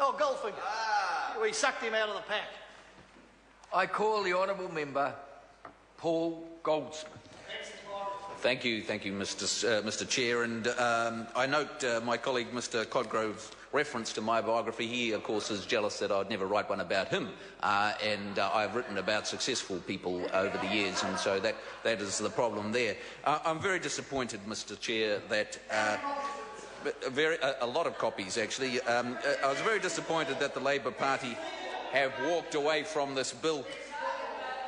Oh, Goldfinger. We sucked him out of the pack. I call the honourable member Paul Goldsmith. Thank you, Mr. Chair. And I note my colleague Mr. Codgrove's reference to my biography. He, of course, is jealous that I'd never write one about him. I've written about successful people over the years, and so that is the problem there. I'm very disappointed, Mr. Chair, that a lot of copies, actually. I was very disappointed that the Labour Party have walked away from this bill.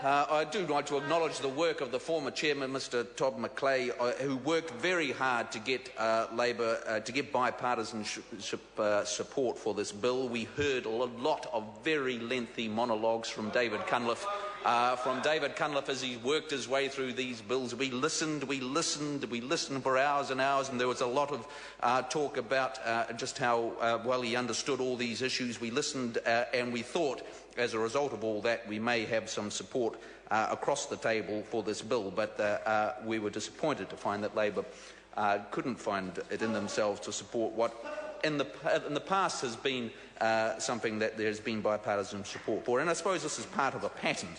I do like to acknowledge the work of the former chairman, Mr. Todd McClay, who worked very hard to get Labour to get bipartisan support for this bill. We heard a lot of very lengthy monologues from David Cunliffe. As he worked his way through these bills. We listened for hours and hours, and there was a lot of talk about just how well he understood all these issues. We listened and we thought, as a result of all that, we may have some support across the table for this bill, but we were disappointed to find that Labour couldn't find it in themselves to support what in the past has been something that there has been bipartisan support for. And I suppose this is part of a pattern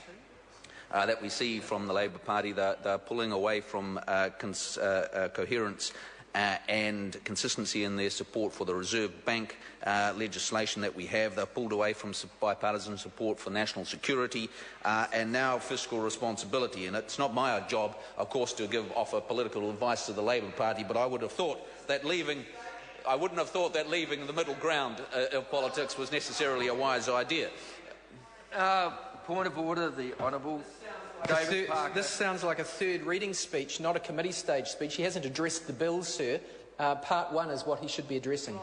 that we see from the Labour Party. They're pulling away from coherence and consistency in their support for the Reserve Bank legislation that we have. They've pulled away from bipartisan support for national security and now fiscal responsibility. And it's not my job, of course, to offer political advice to the Labour Party, but I wouldn't have thought that leaving the middle ground of politics was necessarily a wise idea. Point of order, the Honourable David Parker. This sounds like a third reading speech, not a committee stage speech. He hasn't addressed the bill, sir. Part one is what he should be addressing.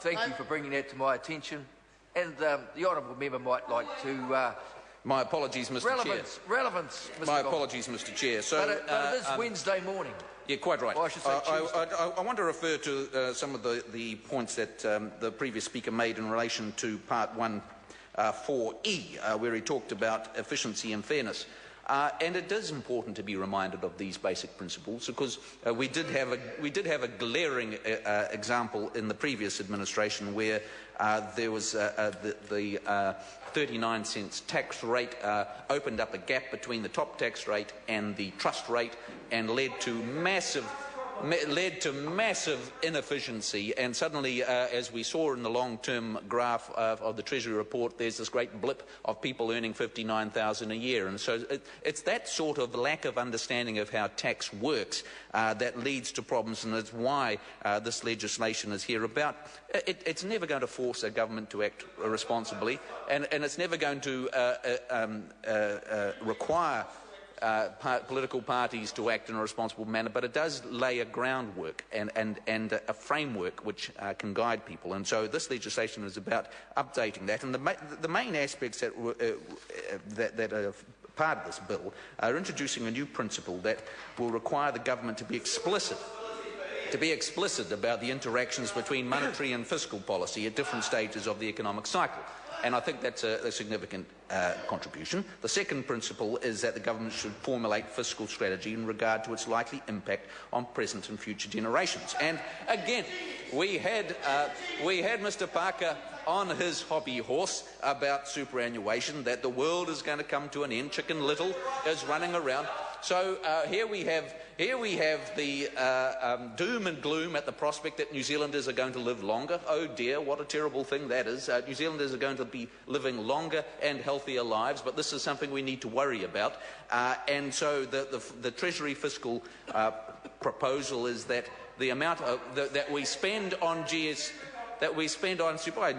Thank you for bringing that to my attention. And the Honourable member might like to... my apologies, Mr. Chair. Relevance, Mr. My apologies, Mr. Chair. So, but it is Wednesday morning. Yeah, quite right. Well, I should say I want to refer to some of the points that the previous speaker made in relation to Part 1, 4E, where he talked about efficiency and fairness. And it is important to be reminded of these basic principles, because we did have a glaring example in the previous administration where there was the 39 cents tax rate opened up a gap between the top tax rate and the trust rate and led to massive inefficiency, and suddenly, as we saw in the long-term graph of the Treasury report, there's this great blip of people earning $59,000 a year. And so it's that sort of lack of understanding of how tax works that leads to problems, and it's why this legislation is here about. It's never going to force a government to act responsibly, and it's never going to require political parties to act in a responsible manner, but it does lay a groundwork and a framework which can guide people. And so this legislation is about updating that. And the main aspects that are part of this bill are introducing a new principle that will require the government to be explicit about the interactions between monetary and fiscal policy at different stages of the economic cycle. And I think that's a significant contribution. The second principle is that the government should formulate fiscal strategy in regard to its likely impact on present and future generations. And again, we had Mr. Parker on his hobby horse about superannuation, that the world is going to come to an end. Chicken Little is running around. So here we have the doom and gloom at the prospect that New Zealanders are going to live longer. Oh dear, what a terrible thing that is. New Zealanders are going to be living longer and healthier lives, but this is something we need to worry about. And so the Treasury fiscal proposal is that the amount that we spend on we spend on super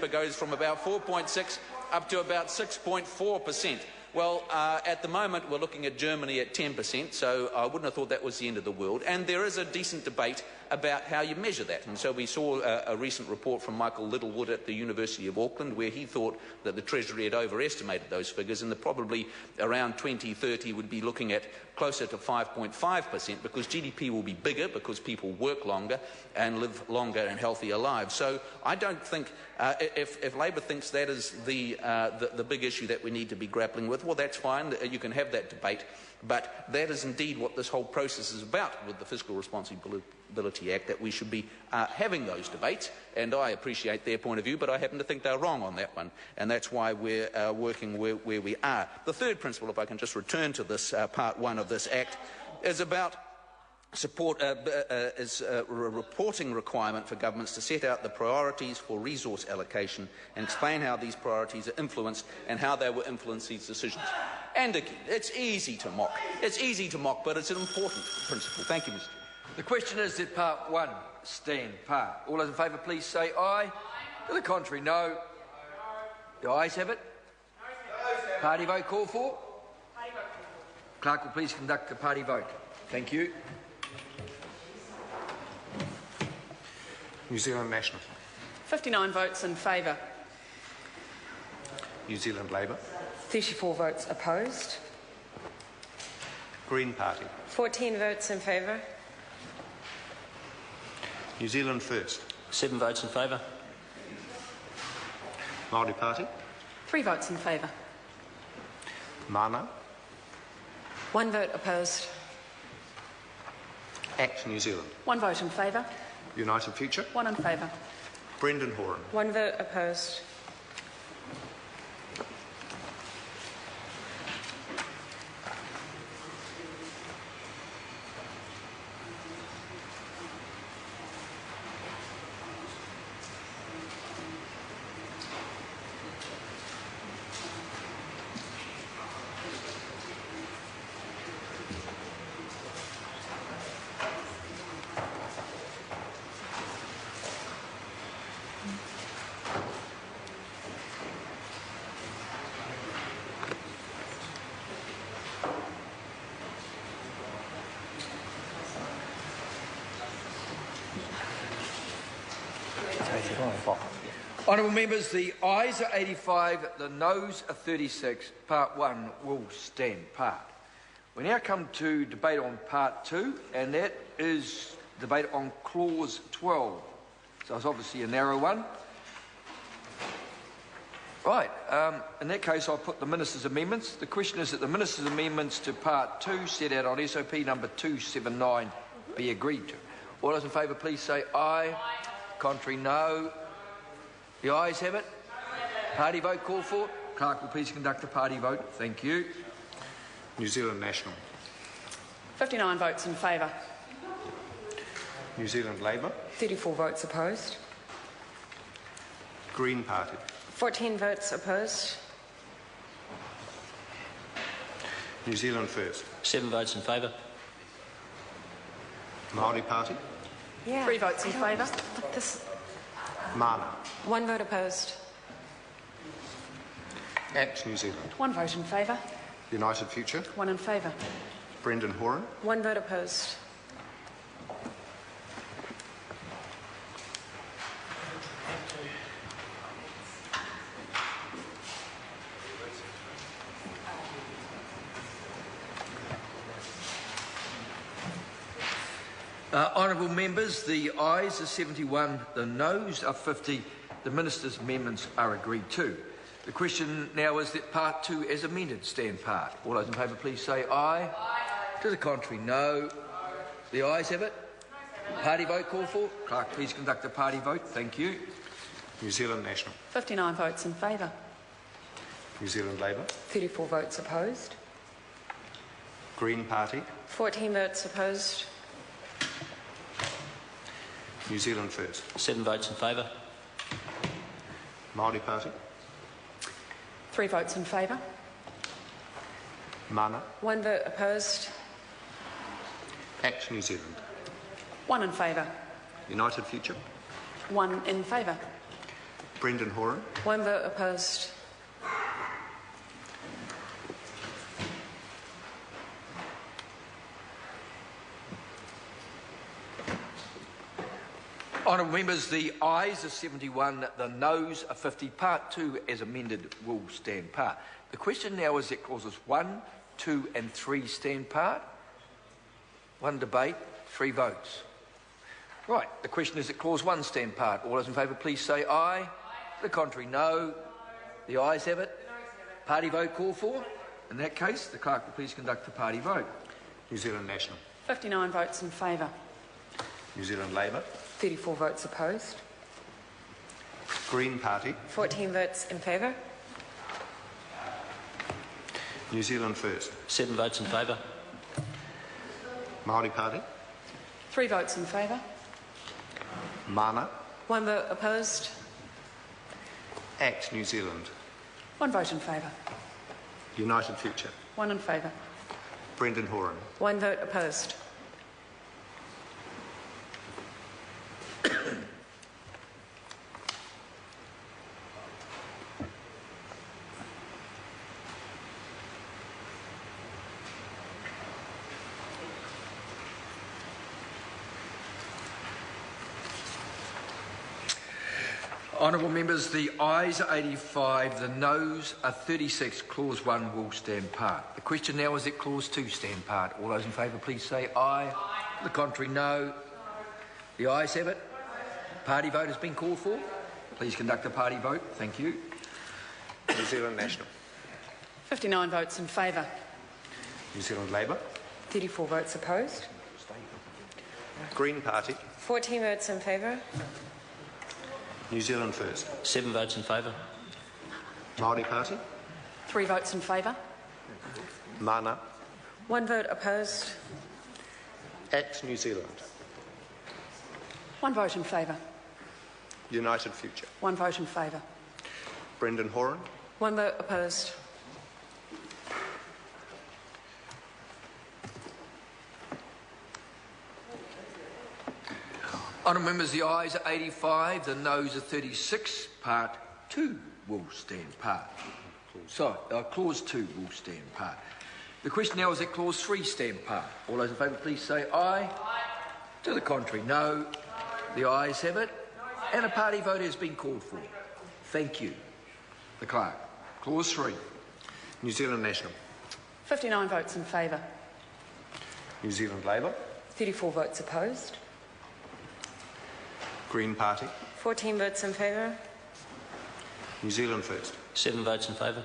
goes from about 4.6 up to about 6.4%. Well, at the moment we're looking at Germany at 10%, so I wouldn't have thought that was the end of the world. And there is a decent debate about how you measure that. And so we saw a recent report from Michael Littlewood at the University of Auckland, where he thought that the Treasury had overestimated those figures, and that probably around 2030 would be looking at closer to 5.5%, because GDP will be bigger because people work longer and live longer and healthier lives. So I don't think, if Labor thinks that is the big issue that we need to be grappling with, well, that's fine. You can have that debate. But that is indeed what this whole process is about with the fiscal responsibility Accessibility Act, that we should be having those debates, and I appreciate their point of view, but I happen to think they're wrong on that one, and that's why we're working where we are. The third principle, if I can just return to this part 1 of this Act, is about a reporting requirement for governments to set out the priorities for resource allocation and explain how these priorities are influenced and how they will influence these decisions. And again, it's easy to mock. It's easy to mock, but it's an important principle. Thank you, Mr. Chair. The question is that part 1 stand part. All those in favour, please say aye. To the contrary, no. The ayes have it. Party vote call for. Clerk will please conduct the party vote. Thank you. New Zealand National. 59 votes in favour. New Zealand Labour. 34 votes opposed. Green Party. 14 votes in favour. New Zealand First. 7 votes in favour. Māori Party. 3 votes in favour. Mana. 1 vote opposed. Act New Zealand. 1 vote in favour. United Future. 1 in favour. Brendan Horan. 1 vote opposed. Honourable members, the ayes are 85, the noes are 36. Part 1 will stand part. We now come to debate on part 2, and that is debate on clause 12. So it's obviously a narrow one. Right, in that case I'll put the Minister's amendments. The question is that the Minister's amendments to part 2 set out on SOP number 279 be agreed to. All those in favour please say aye. Contrary no. The ayes have it. Party vote called for. Clerk will please conduct the party vote. Thank you. New Zealand National. 59 votes in favour. New Zealand Labour. 34 votes opposed. Green Party. 14 votes opposed. New Zealand First. 7 votes in favour. Māori Party. Yeah. 3 votes in favour. Mana. 1 vote opposed. Act New Zealand. 1 vote in favour. United Future. 1 in favour. Brendan Horan. 1 vote opposed. Honourable members, the ayes are 71, the noes are 50. The Minister's amendments are agreed to. The question now is that part 2 as amended stand part. All those in favour please say aye. To the contrary, no. The ayes have it. Party vote called for. Clerk, please conduct the party vote. Thank you. New Zealand National. 59 votes in favour. New Zealand Labour. 34 votes opposed. Green Party. 14 votes opposed. New Zealand First. 7 votes in favour. Māori Party. 3 votes in favour. Mana. 1 vote opposed. Act New Zealand. 1 in favour. United Future. 1 in favour. Brendan Horan. 1 vote opposed. Honourable members, the ayes are 71, the noes are 50. Part 2 as amended will stand part. The question now is that clauses 1, 2 and 3 stand part. 1 debate, 3 votes. Right, the question is that clause 1 stand part. All those in favour please say aye. The contrary, no. The ayes have it. Party vote called for. In that case, the clerk will please conduct the party vote. New Zealand National. 59 votes in favour. New Zealand Labour. 34 votes opposed. Green Party. 14 votes in favour. New Zealand First. 7 votes in favour. Māori Party. 3 votes in favour. Mana. 1 vote opposed. Act New Zealand. 1 vote in favour. United Future. 1 in favour. Brendan Horan. 1 vote opposed. Honourable members, the ayes are 85, the noes are 36. Clause 1 will stand part. The question now is that Clause 2 stand part. All those in favour, please say aye. The contrary, no. The ayes have it. Party vote has been called for. Please conduct a party vote. Thank you. New Zealand National. 59 votes in favour. New Zealand Labour. 34 votes opposed. Green Party. 14 votes in favour. New Zealand First. 7 votes in favour. Māori Party. 3 votes in favour. Mana. 1 vote opposed. Act New Zealand. 1 vote in favour. United Future. 1 vote in favour. Brendan Horan. 1 vote opposed. Honourable members, the ayes are 85, the noes are 36. Part 2 will stand part. Clause 2 will stand part. The question now is that Clause 3 stand part. All those in favour, please say aye. Aye. To the contrary, no. The ayes have it. And a party vote has been called for. Thank you. The clerk. Clause 3. New Zealand National. 59 votes in favour. New Zealand Labour. 34 votes opposed. Green Party. 14 votes in favour. New Zealand First. 7 votes in favour.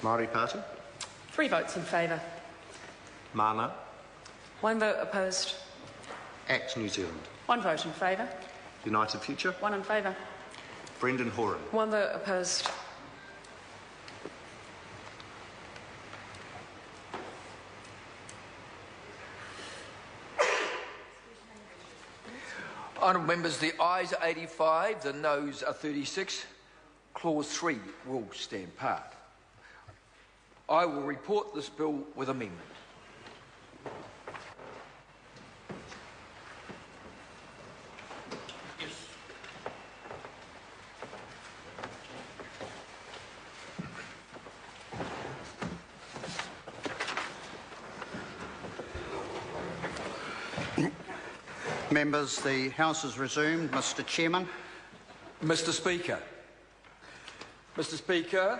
Māori Party. 3 votes in favour. Mana. 1 vote opposed. Act New Zealand. 1 vote in favour. United Future. 1 in favour. Brendan Horan. 1 vote opposed. Honourable members, the ayes are 85, the noes are 36. Clause 3 will stand part. I will report this bill with amendment. Members, the House is resumed. Mr Chairman. Mr Speaker,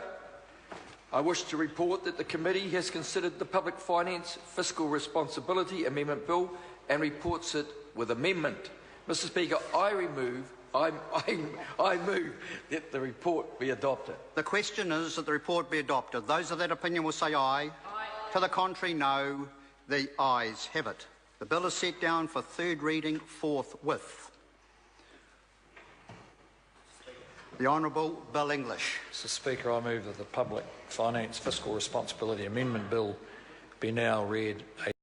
I wish to report that the committee has considered the Public Finance Fiscal Responsibility Amendment Bill and reports it with amendment. Mr Speaker, I move that the report be adopted. The question is that the report be adopted. Those of that opinion will say aye. Aye. To the contrary, no. The ayes have it. The bill is set down for third reading forthwith. The Honourable Bill English. Mr Speaker, I move that the Public Finance Fiscal Responsibility Amendment Bill be now read